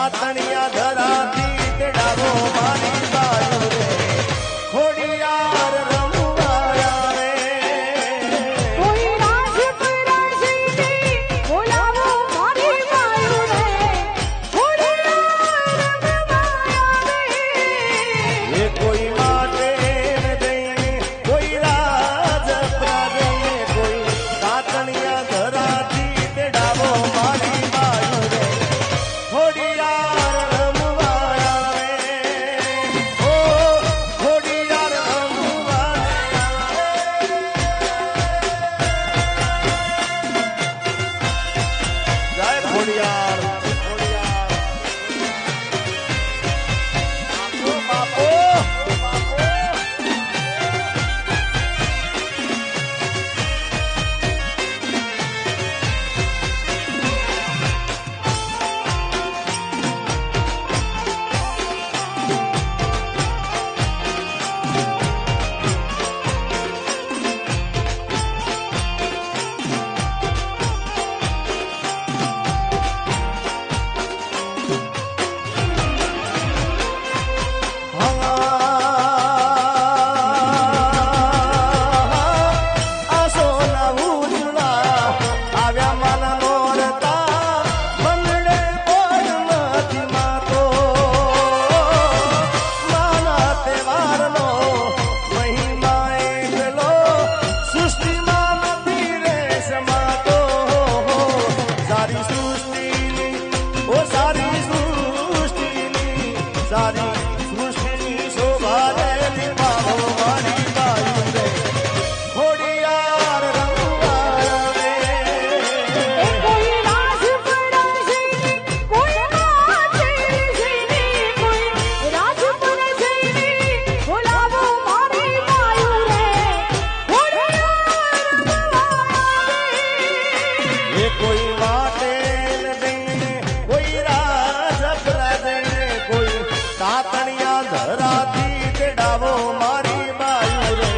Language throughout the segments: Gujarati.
તાતણિયા ધરાતી તેડાવો મારી બાજુ રે ખોડિયાર રમવા આવે કોઈ રાજપુરા જઈને બોલાવો મારી બાજુ રે ખોડિયાર રમવા આવે એ કોઈ માટે દઈને કોઈ રાજપુરા જઈને કોઈ તાતણિયા ધરાતી તેડાવો મારી બાજુ રે ખોડિયાર રમવા આવે ઓ ખોડિયાર રમવા આવે જય ખોડિયાર બાપો આ સોના ઉજળા આવ્યા માના નોરતા મંડળે પણ નથી માતો માના તહેવારનો મહિમા એકલો સૃષ્ટિમાં નથી રે સમાતો સારી સૃષ્ટિની ઓ સારી સૃષ્ટિની સારી સૃષ્ટિની શોભા રે નિભાવો મારી બાજુ રે ખોડિયાર રમવા આવે એ કોઈ રાજપુરા જઈને કોઈ કાચેરી જઈને કોઈ રાજપુરા જઈને બોલાવો મારી બાજુ રે ખોડિયાર રમવા આવે એ કોઈ માટે દઈને કોઈ રાજપુરા જઈને કોઈ તાતણિયા ધરાતી તેડાવો મારી બાજુ રે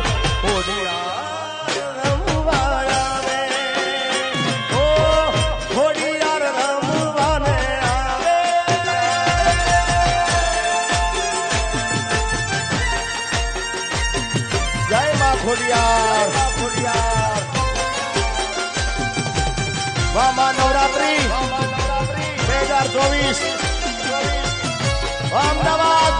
ખોડિયાર રમવા આવે ઓ ખોડિયાર રમવાને આવે જય માં ખોડિયાર વાહ નવરાત્રી 2024 અમદાવાદ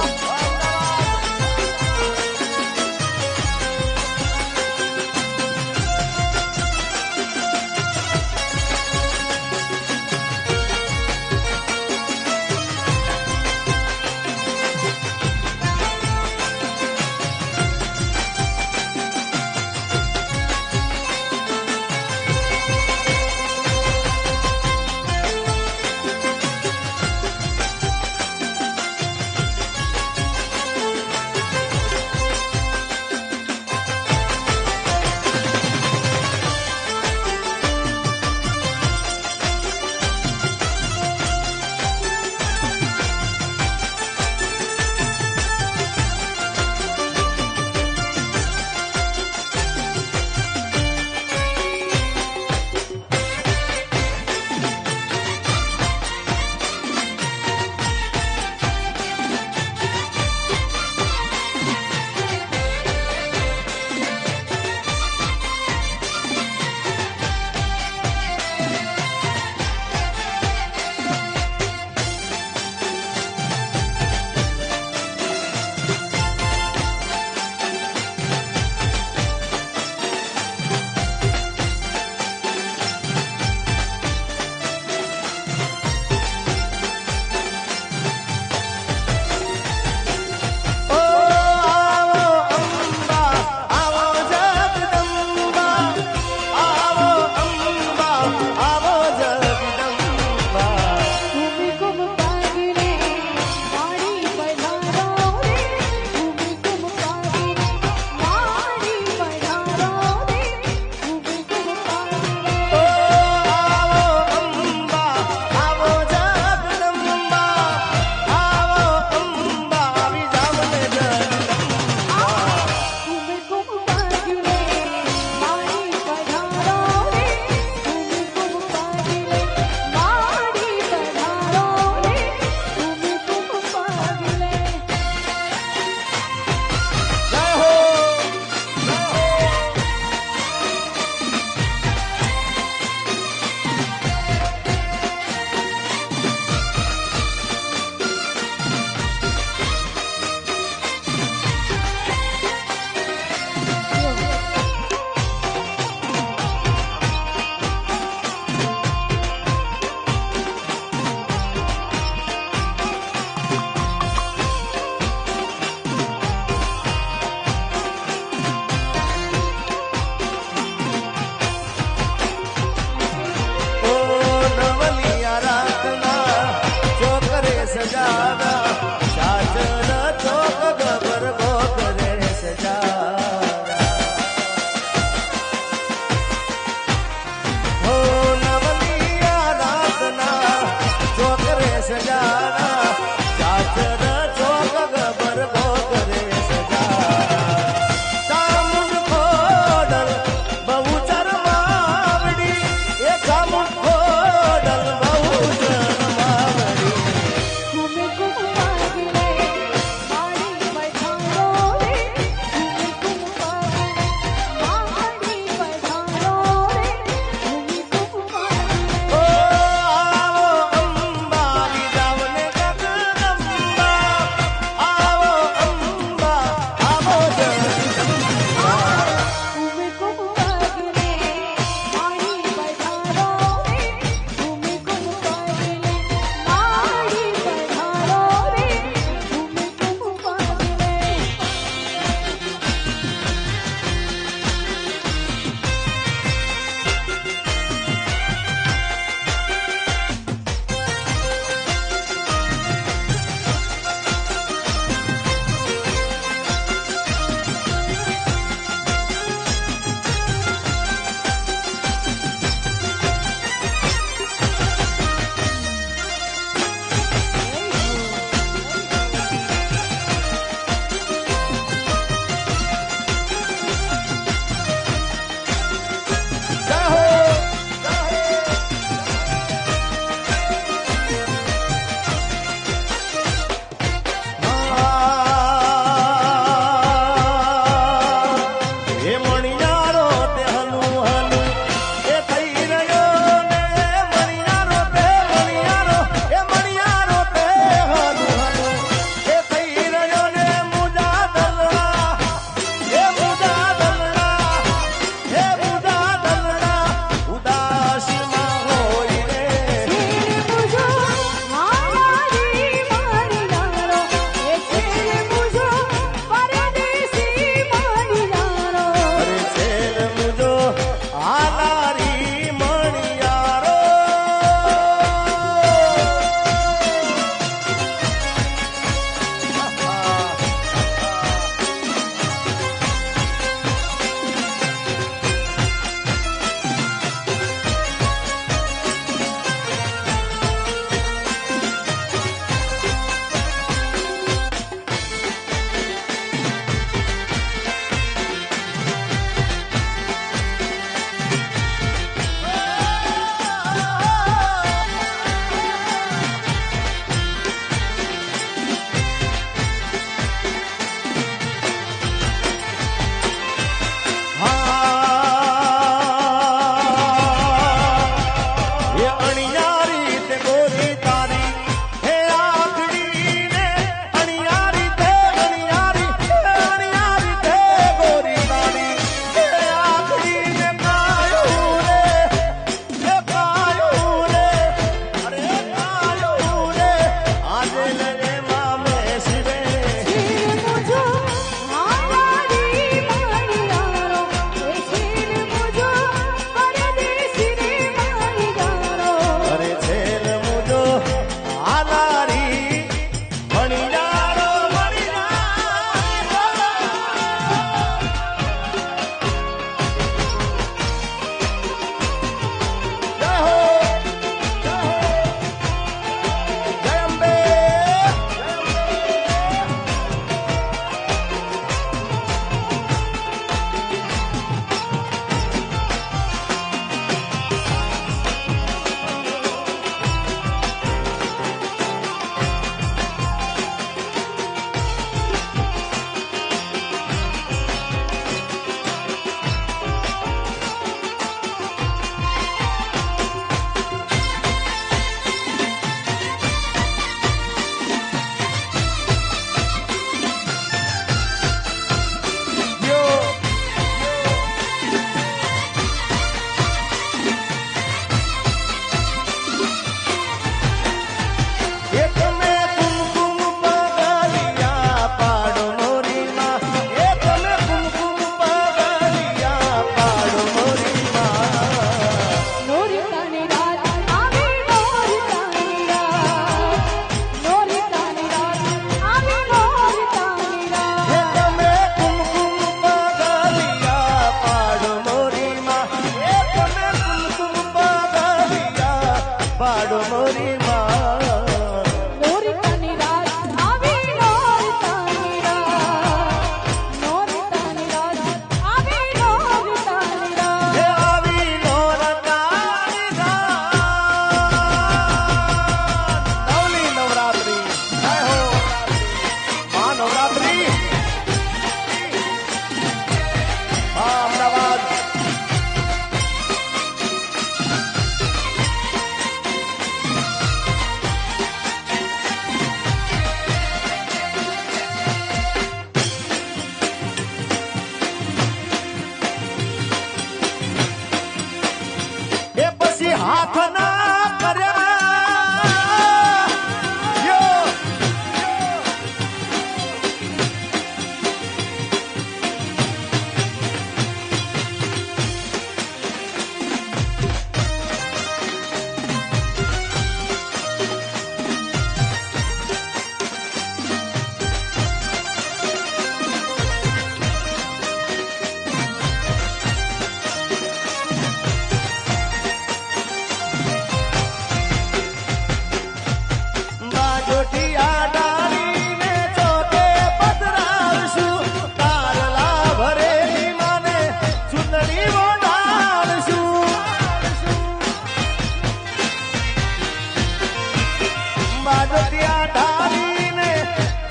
ત્યાં ઢાળીને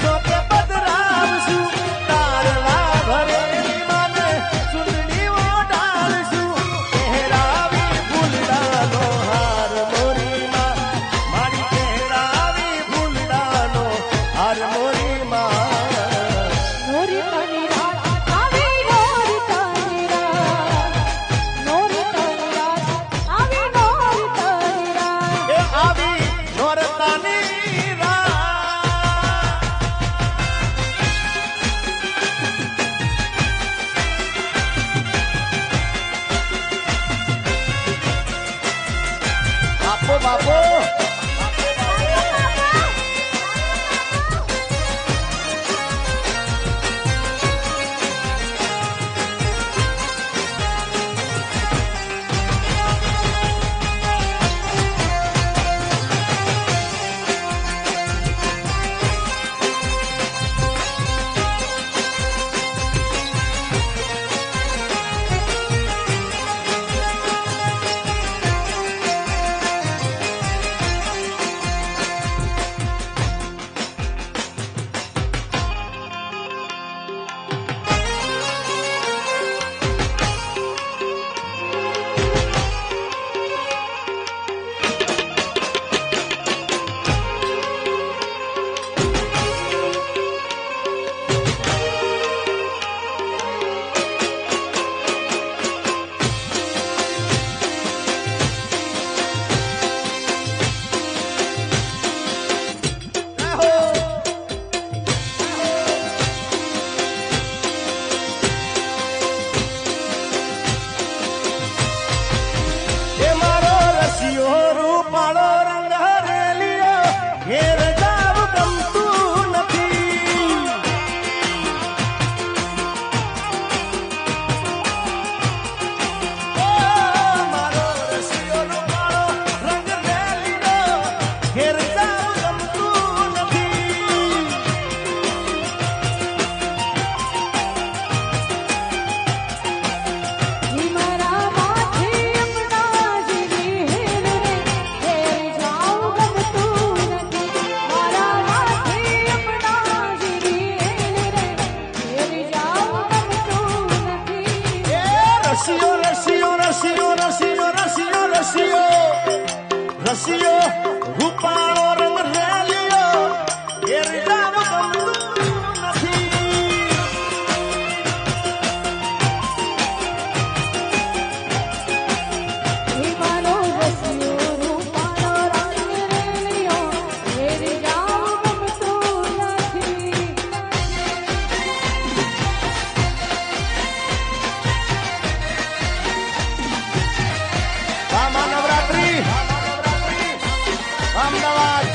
ચોકે પધરાવશું તારલા ભરેલી માને સુંદરી ઓઢાડશું પહેરાવી ફૂલડાનો હાર મોરી માં મારી પહેરાવી ફૂલડાનો હાર મોરી માં નોરી તારી રાત આવી નોરી તારી રાત નોરી તારી રાત આવી નોરી તારી રાત એ આવી નોરતાની રાત બાપો બાપો એ મારો રસિયો રૂપાળો રંગ હરેલિયો ઘેર જાવ ગમતું નથી ઓ મારો રસિયો રૂપાળો રંગ હરેલિયો ઘેર જાવ ગમતું નથી ઈ મારા માથે યમુનાજીની હેલ રે ઘેર જાઉં ગમતું નથી મારા માથે યમુનાજીની હેલ રે ઘેર જાઉં ગમતું નથી એ રસિયો રસિયો રસિયો રસિયો રસિયો રસિયો રસિયો રૂપાળો રંગ રેલિયો ઘેર જાવ ગમતું નથી ઈ મારો રસિયો રૂપાળો રંગ રેલિયો ઘેર જાઉં ગમતું નથી આમાં નવરાત્રી અમદાવાદ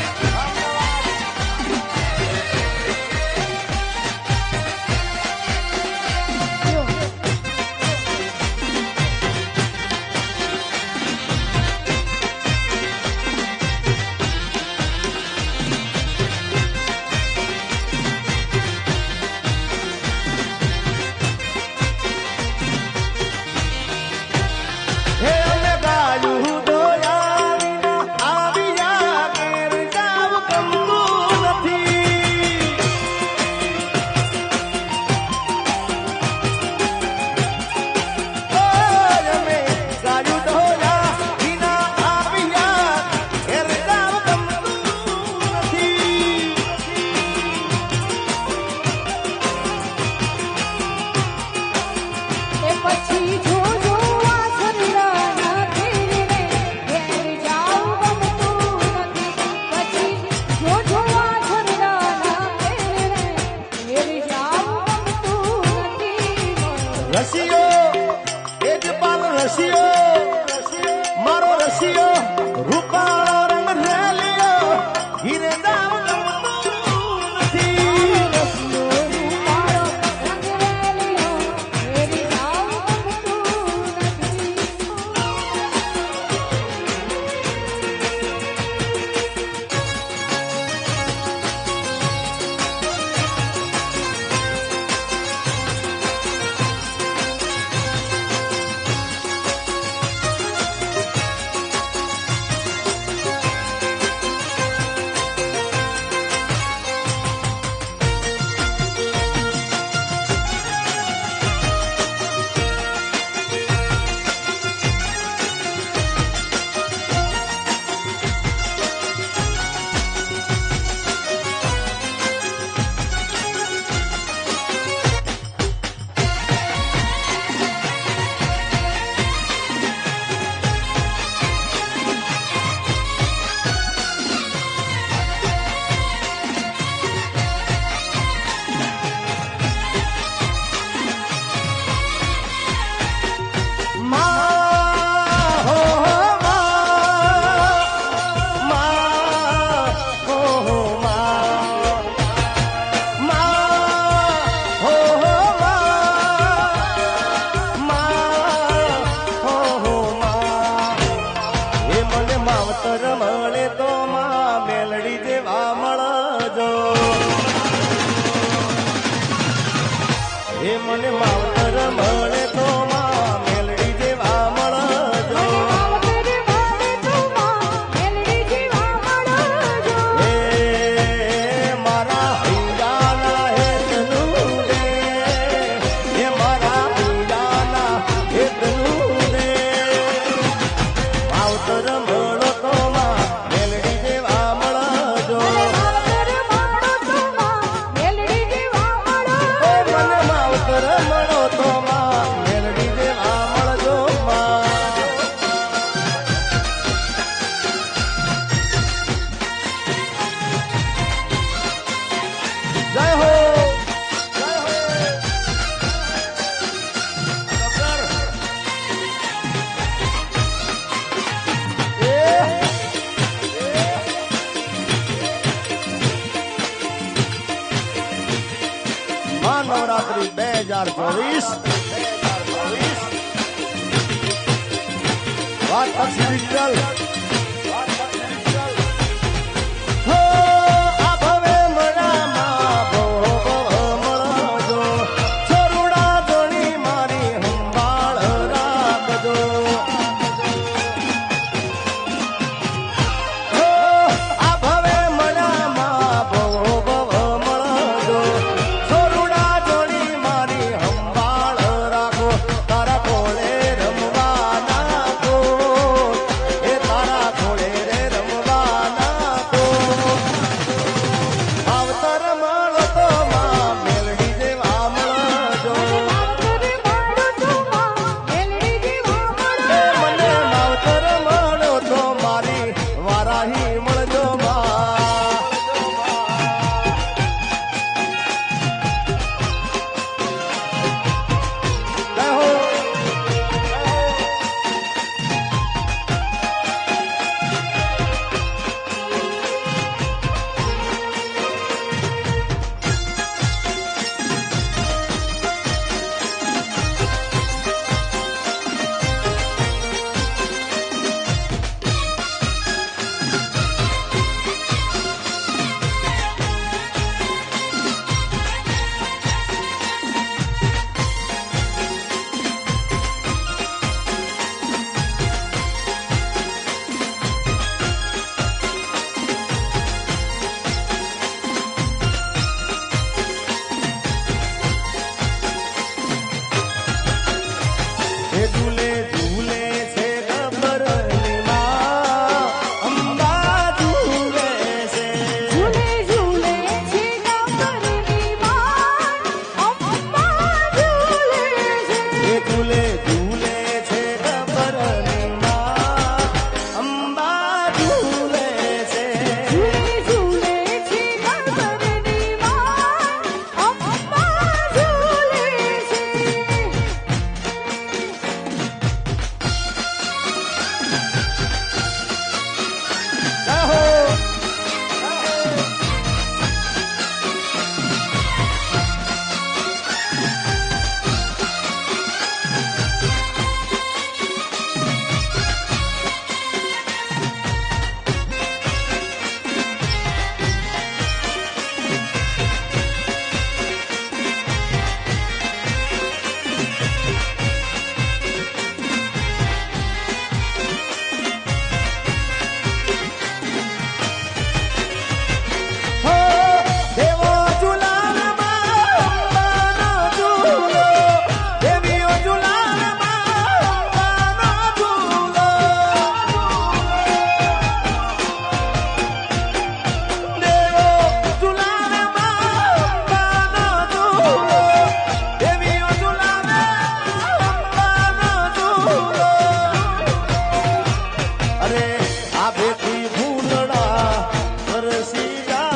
હે અમે ગાયું દોયા વિના આવ્યા ઘેર જાવ ગમતું નથી ઓય અમે ગાયું દોયા વિના આવ્યા ઘેર જાવ ગમતું નથી એ પછી જોજો આ છરડાના ઘેર રે ઘેર જાઉં ગમતું નથી પછી જોજો આ છરડાના ઘેર રે ઘેર જાઉં ગમતું નથી રસિયો એ જ પાલ રસિયો મારો રસિયો રૂપાળો રંગ રેલિયો હીરે જાવ ગમતું નથી રસિયો રૂપાળો રંગ રેલિયો ઘેર જાઉં ગમતું મને માવતર મળે તો માં મેલડી જેવા મળજો. એ મારા હૈયાના હેતનું દે, એ મારા હૈયાના હેતનું દે. માવતર મળો તો માં મેલડી જેવા મળજો. ઓ મને માવતર મળો તો માં મેલડી જેવા મળજો માં. જય હો, જય હો. ડોક્ટર. નવરાત્રી 2024 વાત પછી ડિજિટલ. હો આ ભવે મળામાં ભવ મળજો. છોરુડા ધોણી મારી સંભાળ રાખજો. હો આ ભવે મળામાં ભવ મળજો. છોરુડા ધોણી મારી સંભાળ રાખો. તારા કોળે રમવા નાખો, એ તારા કોળે રે રમવા નાખો. માવતર મળો તો માં મેલડી જેવા મળજો. એ મને માવતર મળો તો મારી વારાહી મળજો માં. જય હો. એ ઝૂલે ઝૂલે છે ગબ્બરની માં, અંબા ઝૂલે છે. એ ઝૂલે ઝૂલે છે ગબ્બરની માં, અંબા ઝૂલે છે. જય હો. હો દેવો ઝુલાલમાં અંબાનો ઝૂલો, દેવીઓ ઝુલાલમાં અંબાનો ઝૂલો. દેવો ઝુલાલમાં અંબાનો ઝૂલો, દેવીઓ ઝુલાલમાં અંબાનો ઝૂલો. અરે આ બેટી ભૂલડા વરસી જાય.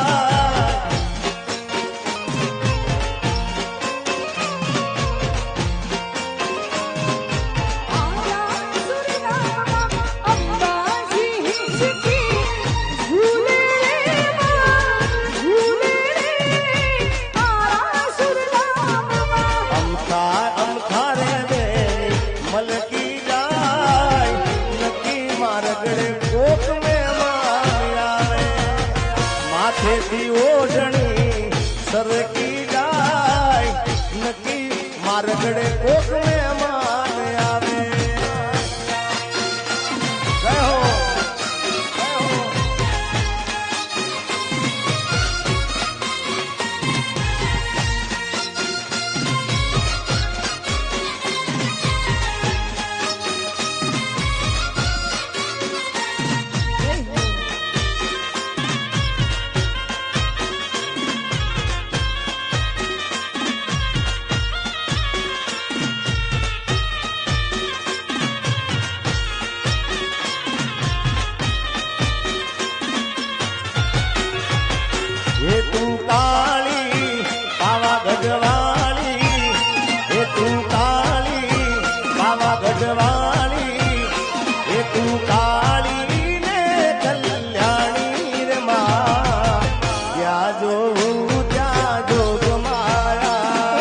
અમથા રે બેની મલકી જાય. નક્કી મારગડે કોક મહેમાન આવે. માથેથી ઓઢણી સરકી જાય. નક્કી મારગડે કોક મહેમાન આવે જય હો हे तू काली बाबा गजवाली हे तू काली बाबा गजवाली हे तू काली ने कल्याणी रे मां क्या जो त्या जोग माया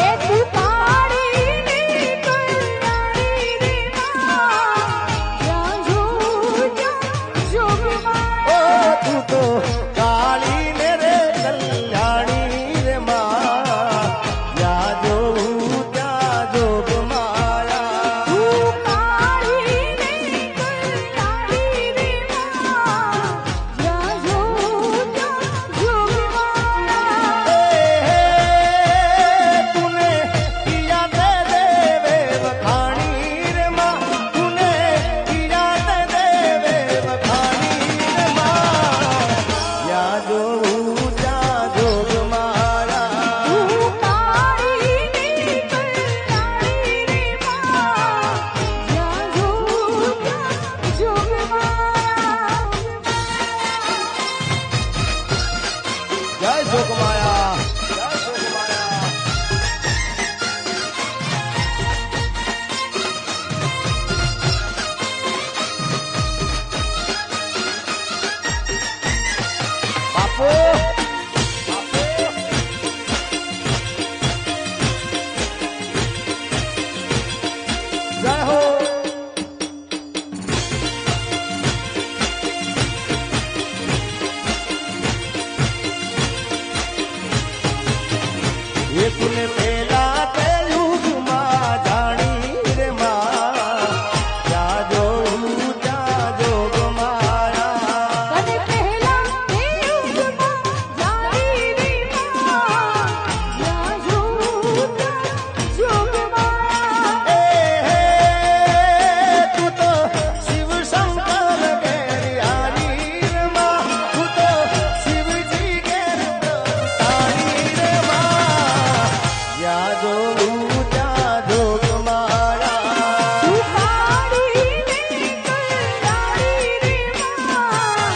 એ તું કાળી ને કલ્યાણી રે માં જ્યાં જોઉં ત્યાં જોગમાં ओ तू तो काली ने रे कल्याणी रे मां क्या जो त्या जोग माया તું કાળી ને કલ્યાણી રે માં જ્યાં જોઉં ત્યાં જોગમાં तूने किया दे देवे वखाणी रे मां तूने किया दे देवे वखाणी रे मां या जो त्या जोग माया તું કાળી ને કલ્યાણી રે માં જ્યાં જોઉં ત્યાં જોગમાં जय जोग माया जय जोग माया बापू जय हो ये तूने पहला ते युग मां जानी रे मां क्या जो त्या जोग माया તને પહેલા તે યુગમાં જાણી રે માં જ્યાં જોઉં ત્યાં જોગમાં तू तो शिव शंकर केरी रे मां तू तो शिव जी के तारी रे मां या जो त्या जोग माया તું કાળી ને કલ્યાણી રે માં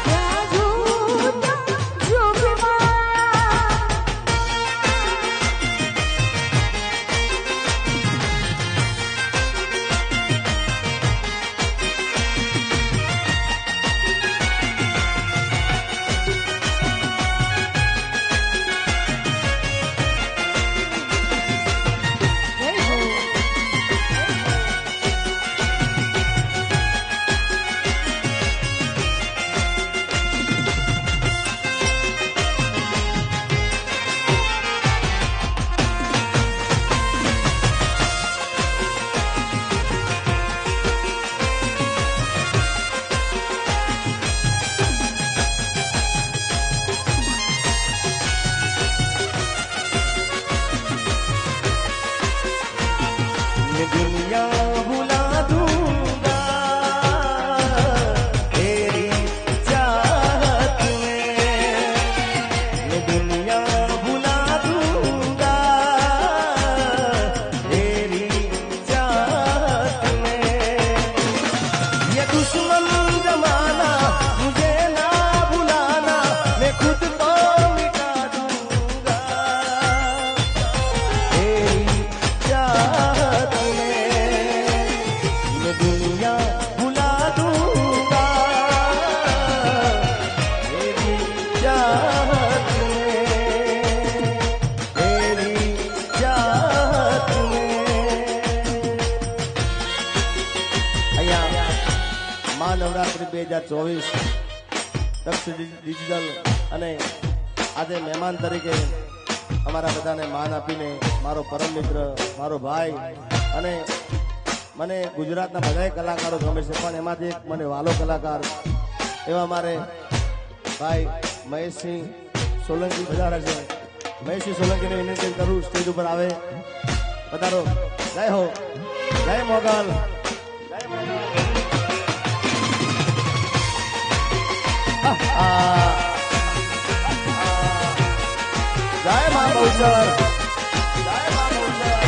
જ્યાં જોઉં ત્યાં જોગમાં मैं दुनिया भुला दूंगा तेरी चाहत में मैं दुनिया भुला दूंगा तेरी चाहत में ये दुश्मन जमाना मुझे ना भुलाना मैं खुद को मिटा दूंगा तेरी चाहत में मैं दुनिया भुला दूंगा तेरी चाहत में तेरी चाहत में અહીંયા મહાનવરાત્રિ 2024 દક્ષ ડિજિટલ અને આજે મહેમાન તરીકે અમારા બધાને માન આપીને મારો પરમ મિત્ર, મારો ભાઈ, અને મને ગુજરાતના બધા કલાકારો ગમે છે, પણ એમાંથી એક મને વાલો કલાકાર એવા મારે ભાઈ મહેશસિંહ સોલંકી પધારે છે. મહેશસિંહ સોલંકીને વિનંતી કરું સ્ટેજ ઉપર આવે. પધારો. જય હો, જય મોગલ, જય મોગલ. જય મા બહુચર, જય મા બહુચર.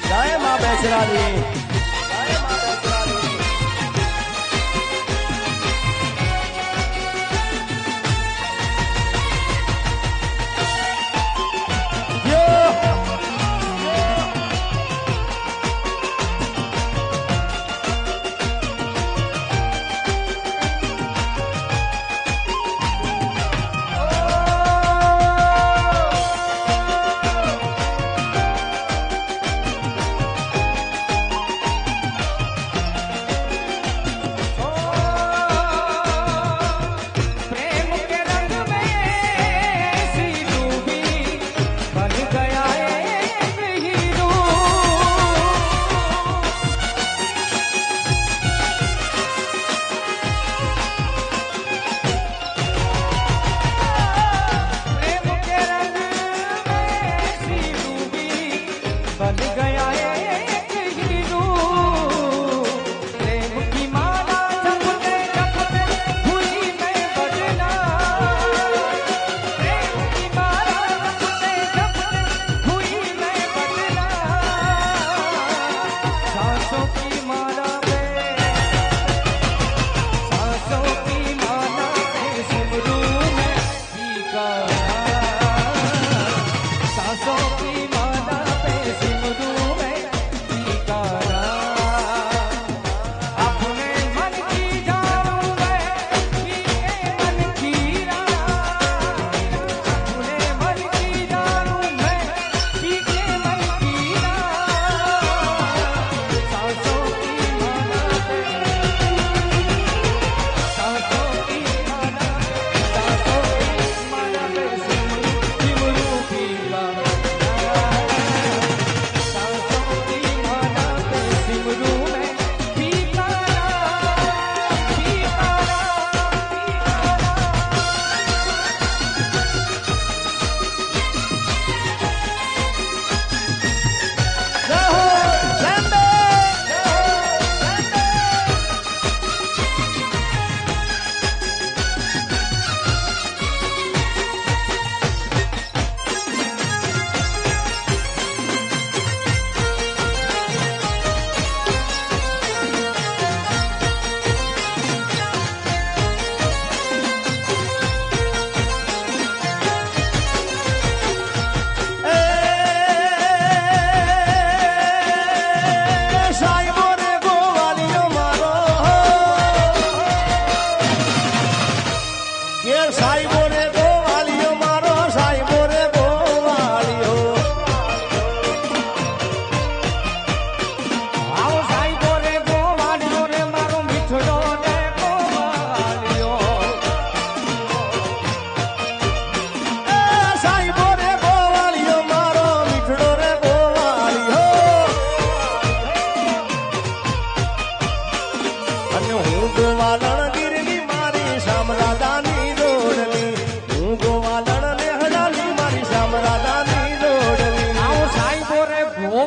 જય મા બેસરાની, જય મા બેસરાની.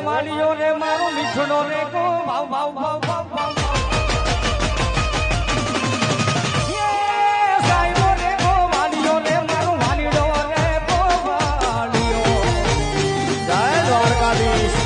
માલિયો રે મારો મીઠડો રે ગો ભાવ ભાવ ભાવ ભાવ ભાવ સાઈબો રે ગો માલિયો રે મારો વાલીડો રે ગો વાલીયો જય દ્વારકાધીશ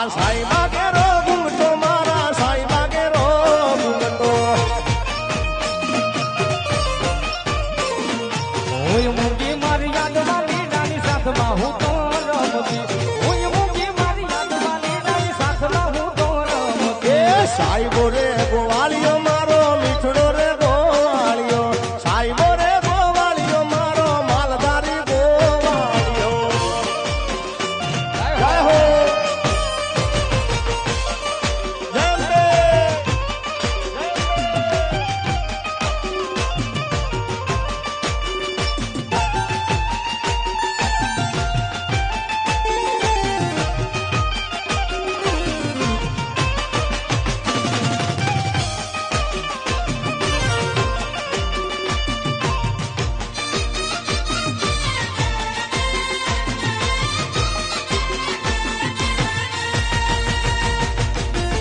આ સાઈબા કેરો ઘૂંઘટો મારા સાઈબા કેરો ઘૂંઘટો હું મૂંગી મારી યાદમાં લીલાની સાથમાં હું તો રમતી હું મૂંગી મારી યાદમાં લીલાની સાથમાં હું તો રમતી એ સાઈબો રે ગોવાળિયો મારો મીઠડો રે ગોવાળિયો સાઈબો રે ગોવાળિયો મારો માલધારી ગોવાળિયો જય હો જય અંબે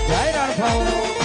જય રણછોડ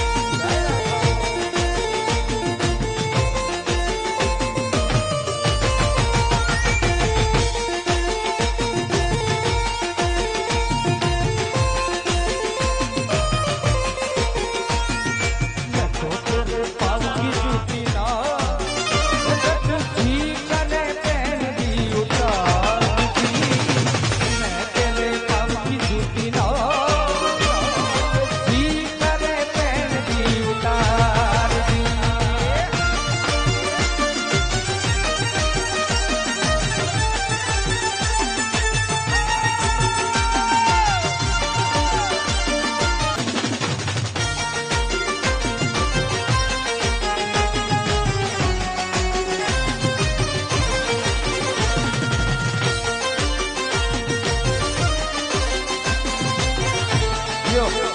ગયો